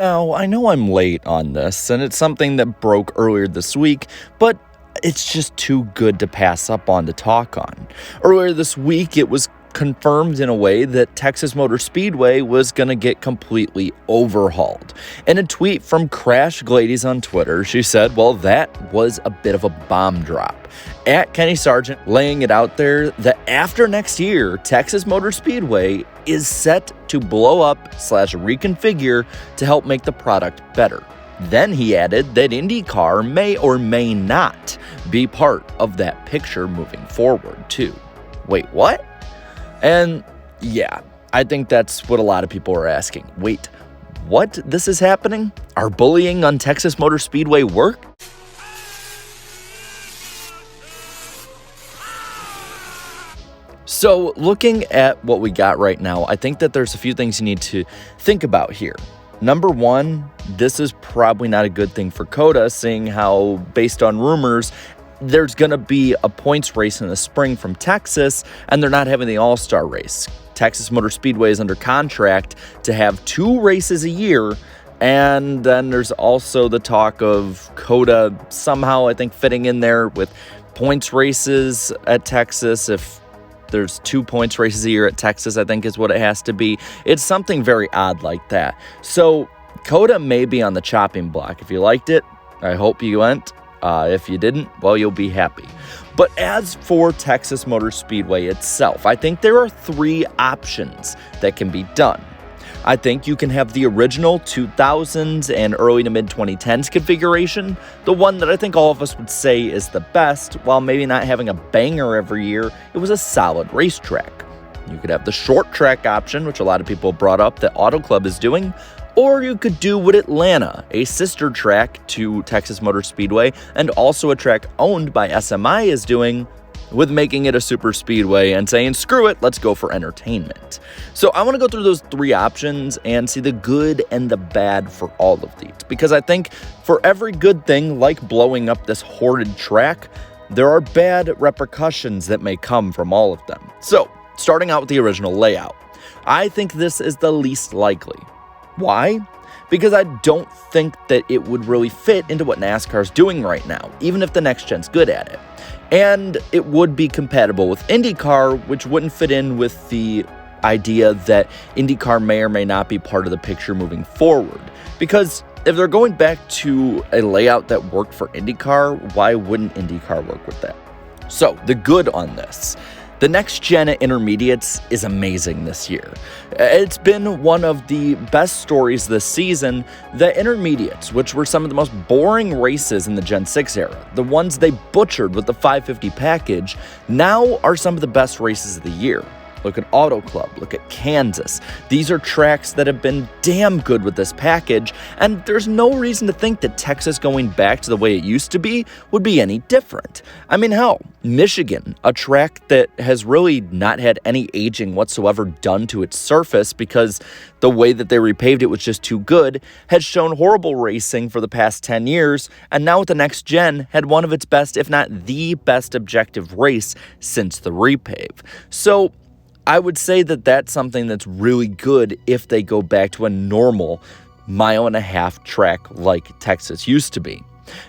Now, I know I'm late on this, and it's something that broke earlier this week, but it's just too good to pass up on to talk on. Earlier this week, it was confirmed in a way that Texas Motor Speedway was going to get completely overhauled. In a tweet from Crash Glades on Twitter, she said, well, that was a bit of a bomb drop. At Kenny Sargent laying it out there that after next year, Texas Motor Speedway is set to blow up / reconfigure to help make the product better. Then he added that IndyCar may or may not be part of that picture moving forward too. Wait, what? And yeah, I think that's what a lot of people are asking. Wait, what? This is happening? Are bullying on Texas Motor Speedway work? So looking at what we got right now, I think that there's a few things you need to think about here. Number one, this is probably not a good thing for COTA, seeing how, based on rumors, there's going to be a points race in the spring from Texas, and they're not having the All-Star race. Texas Motor Speedway is under contract to have 2 races a year, and then there's also the talk of COTA somehow, I think, fitting in there with points races at Texas. If there's 2 points races a year at Texas, I think is what it has to be. It's something very odd like that. So COTA may be on the chopping block. If you liked it, I hope you went. If you didn't, well, you'll be happy. But as for Texas Motor Speedway itself, I think there are 3 options that can be done. I think you can have the original 2000s and early to mid-2010s configuration, the one that I think all of us would say is the best, while maybe not having a banger every year, it was a solid racetrack. You could have the short track option, which a lot of people brought up that Auto Club is doing, or you could do what Atlanta, a sister track to Texas Motor Speedway, and also a track owned by SMI, is doing, with making it a super speedway and saying, screw it, let's go for entertainment. So I want to go through those 3 options and see the good and the bad for all of these. Because I think for every good thing, like blowing up this horrid track, there are bad repercussions that may come from all of them. So, starting out with the original layout, I think this is the least likely. Why? Because I don't think that it would really fit into what NASCAR's doing right now, even if the next gen's good at it. And it would be compatible with IndyCar, which wouldn't fit in with the idea that IndyCar may or may not be part of the picture moving forward. Because if they're going back to a layout that worked for IndyCar, why wouldn't IndyCar work with that? So, the good on this. The next gen at Intermediates is amazing this year. It's been one of the best stories this season. The Intermediates, which were some of the most boring races in the Gen 6 era, the ones they butchered with the 550 package, now are some of the best races of the year. Look at Auto Club, look at Kansas. These are tracks that have been damn good with this package, and there's no reason to think that Texas going back to the way it used to be would be any different. I mean, hell, Michigan, a track that has really not had any aging whatsoever done to its surface because the way that they repaved it was just too good, has shown horrible racing for the past 10 years, and now with the next gen had one of its best, if not the best objective race since the repave. So I would say that that's something that's really good if they go back to a normal 1.5-mile track like Texas used to be.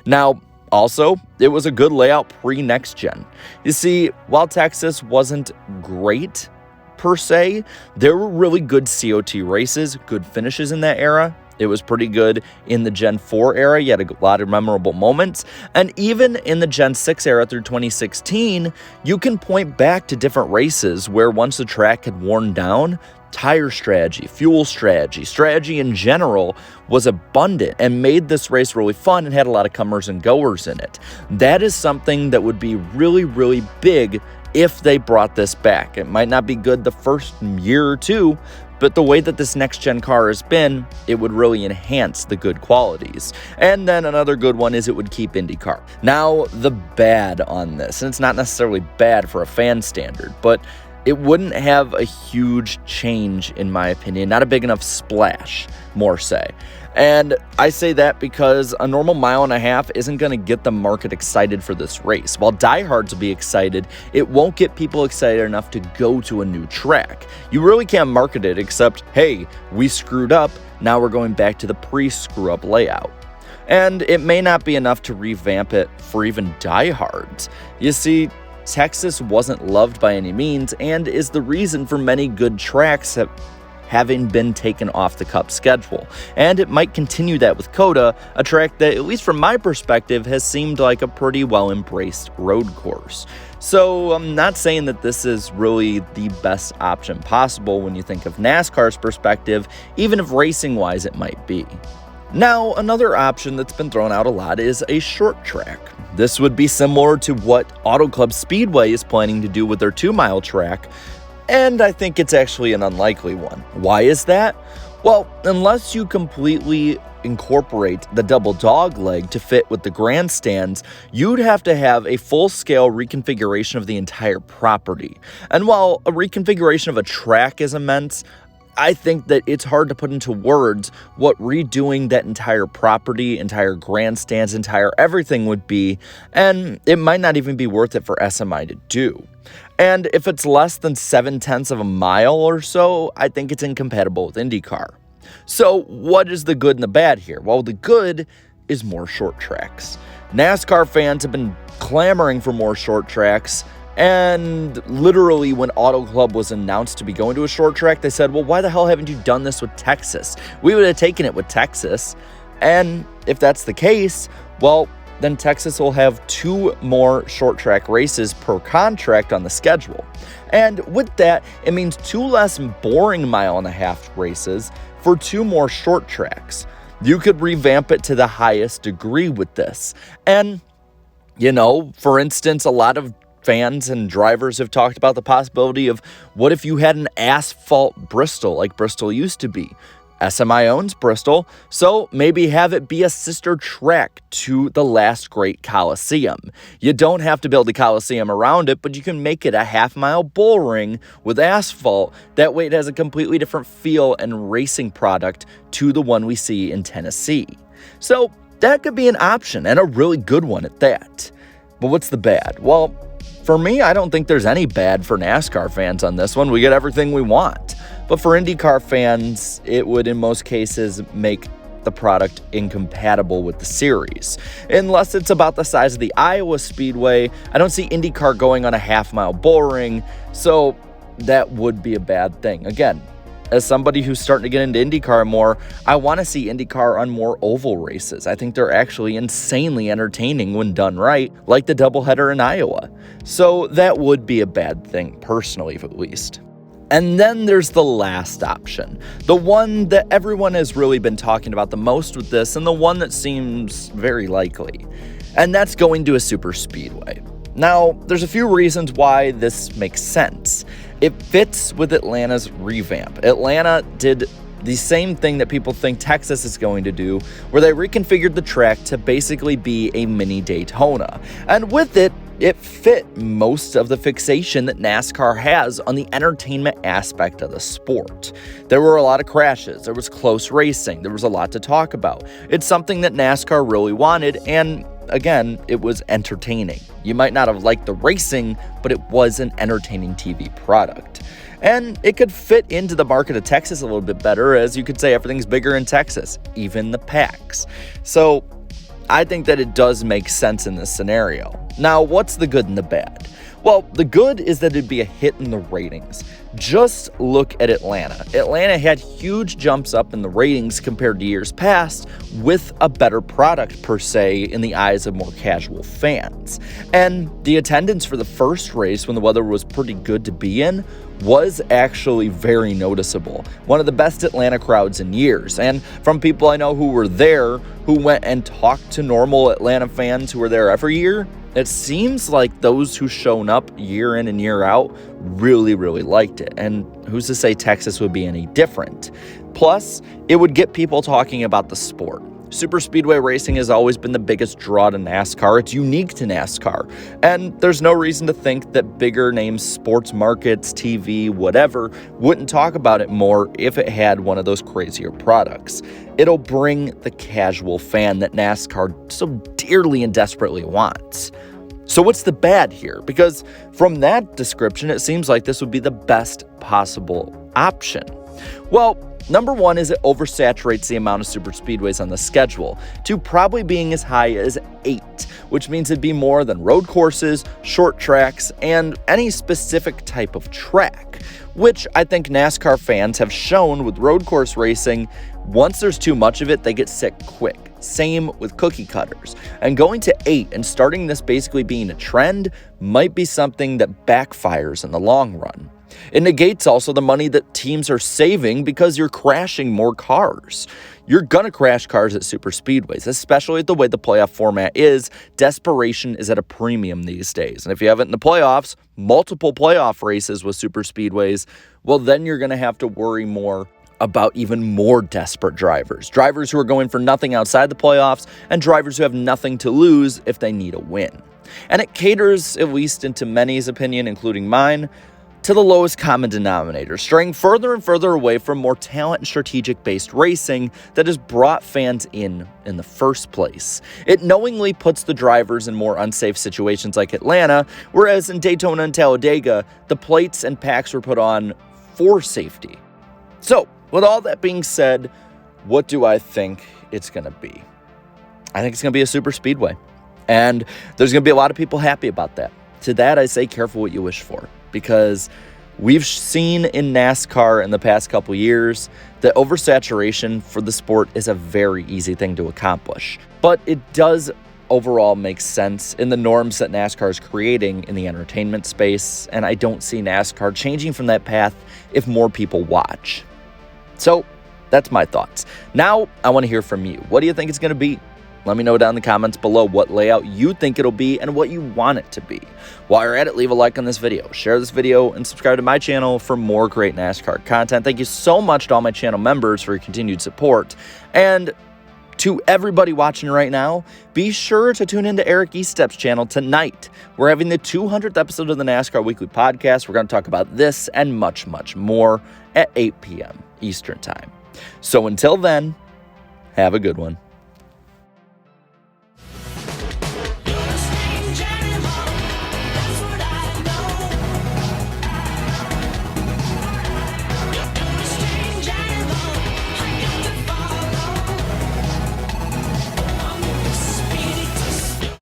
Now, also, it was a good layout pre-next gen. You see, while Texas wasn't great per se, there were really good COT races, good finishes in that era. It was pretty good in the Gen 4 era. You had a lot of memorable moments. And even in the Gen 6 era through 2016, you can point back to different races where once the track had worn down, tire strategy, fuel strategy, strategy in general was abundant and made this race really fun and had a lot of comers and goers in it. That is something that would be really, really big if they brought this back. It might not be good the first year or two, but the way that this next-gen car has been, it would really enhance the good qualities. And then another good one is it would keep IndyCar. Now, the bad on this, and it's not necessarily bad for a fan standard, but it wouldn't have a huge change, in my opinion, not a big enough splash, more say. And I say that because a normal mile and a half isn't going to get the market excited for this race. While diehards will be excited, it won't get people excited enough to go to a new track. You really can't market it except, hey, we screwed up, now we're going back to the pre-screw up layout. And it may not be enough to revamp it for even diehards. You see, Texas wasn't loved by any means and is the reason for many good tracks having been taken off the Cup schedule. And it might continue that with COTA, a track that, at least from my perspective, has seemed like a pretty well-embraced road course. So I'm not saying that this is really the best option possible when you think of NASCAR's perspective, even if racing-wise it might be. Now, another option that's been thrown out a lot is a short track. This would be similar to what Auto Club Speedway is planning to do with their 2-mile track, and I think it's actually an unlikely one. Why is that? Well, unless you completely incorporate the double dog leg to fit with the grandstands, you'd have to have a full-scale reconfiguration of the entire property. And while a reconfiguration of a track is immense, I think that it's hard to put into words what redoing that entire property, entire grandstands, entire everything would be, and it might not even be worth it for SMI to do. And if it's less than 0.7 of a mile or so, I think it's incompatible with IndyCar. So what is the good and the bad here? Well, the good is more short tracks. NASCAR fans have been clamoring for more short tracks, and literally when Auto Club was announced to be going to a short track, they said, well, why the hell haven't you done this with Texas? We would have taken it with Texas. And if that's the case, well, then Texas will have 2 more short track races per contract on the schedule. And with that, it means 2 less boring mile and a half races for 2 more short tracks. You could revamp it to the highest degree with this. And, for instance, a lot of fans and drivers have talked about the possibility of what if you had an asphalt Bristol like Bristol used to be. SMI owns Bristol, so maybe have it be a sister track to the last great Coliseum. You don't have to build a Coliseum around it, but you can make it a half-mile bull ring with asphalt. That way it has a completely different feel and racing product to the one we see in Tennessee. So that could be an option, and a really good one at that. But what's the bad? Well, for me, I don't think there's any bad for NASCAR fans on this one. We get everything we want. But for IndyCar fans, it would in most cases make the product incompatible with the series. Unless it's about the size of the Iowa Speedway, I don't see IndyCar going on a half-mile bull ring, so that would be a bad thing. Again, as somebody who's starting to get into IndyCar more, I want to see IndyCar on more oval races. I think they're actually insanely entertaining when done right, like the doubleheader in Iowa. So that would be a bad thing, personally, at least. And then there's the last option, the one that everyone has really been talking about the most with this, and the one that seems very likely, and that's going to a super speedway. Now, there's a few reasons why this makes sense. It fits with Atlanta's revamp. Atlanta did the same thing that people think Texas is going to do, where they reconfigured the track to basically be a mini Daytona. And with it, it fit most of the fixation that NASCAR has on the entertainment aspect of the sport. There were a lot of crashes, there was close racing, there was a lot to talk about. It's something that NASCAR really wanted, and again, it was entertaining. You might not have liked the racing, but it was an entertaining TV product. And it could fit into the market of Texas a little bit better, as you could say everything's bigger in Texas, even the packs. So I think that it does make sense in this scenario. Now, what's the good and the bad? Well, the good is that it'd be a hit in the ratings. Just look at Atlanta. Atlanta had huge jumps up in the ratings compared to years past, with a better product per se in the eyes of more casual fans. And the attendance for the first race, when the weather was pretty good to be in, was actually very noticeable. One of the best Atlanta crowds in years. And from people I know who were there, who went and talked to normal Atlanta fans who were there every year, it seems like those who shown up year in and year out really, really liked it. And who's to say Texas would be any different? Plus, it would get people talking about the sport. super speedway racing has always been the biggest draw to NASCAR. It's unique to NASCAR. And there's no reason to think that bigger names, sports markets, TV, whatever, wouldn't talk about it more if it had one of those crazier products. It'll bring the casual fan that NASCAR so dearly and desperately wants. So what's the bad here? Because from that description, it seems like this would be the best possible option. Well, number one is it oversaturates the amount of super speedways on the schedule to probably being as high as 8, which means it'd be more than road courses, short tracks, and any specific type of track, which I think NASCAR fans have shown with road course racing. Once there's too much of it, they get sick quick. Same with cookie cutters. And going to 8 and starting this basically being a trend might be something that backfires in the long run. It negates also the money that teams are saving because you're crashing more cars. You're going to crash cars at super speedways, especially the way the playoff format is. Desperation is at a premium these days. And if you have it in the playoffs, multiple playoff races with super speedways, well, then you're going to have to worry more about even more desperate drivers who are going for nothing outside the playoffs, and drivers who have nothing to lose if they need a win. And it caters, at least into many's opinion, including mine, to the lowest common denominator, straying further and further away from more talent and strategic-based racing that has brought fans in the first place. It knowingly puts the drivers in more unsafe situations like Atlanta, whereas in Daytona and Talladega, the plates and packs were put on for safety. So, with all that being said, what do I think it's going to be? I think it's going to be a super speedway. And there's going to be a lot of people happy about that. To that, I say careful what you wish for. Because we've seen in NASCAR in the past couple years that oversaturation for the sport is a very easy thing to accomplish. But it does overall make sense in the norms that NASCAR is creating in the entertainment space. And I don't see NASCAR changing from that path if more people watch. So that's my thoughts. Now I want to hear from you. What do you think it's going to be? Let me know down in the comments below what layout you think it'll be and what you want it to be. While you're at it, leave a like on this video, share this video, and subscribe to my channel for more great NASCAR content. Thank you so much to all my channel members for your continued support. And to everybody watching right now, be sure to tune into Eric Estep's channel tonight. We're having the 200th episode of the NASCAR Weekly Podcast. We're going to talk about this and much, much more at 8 p.m. Eastern Time. So until then, have a good one.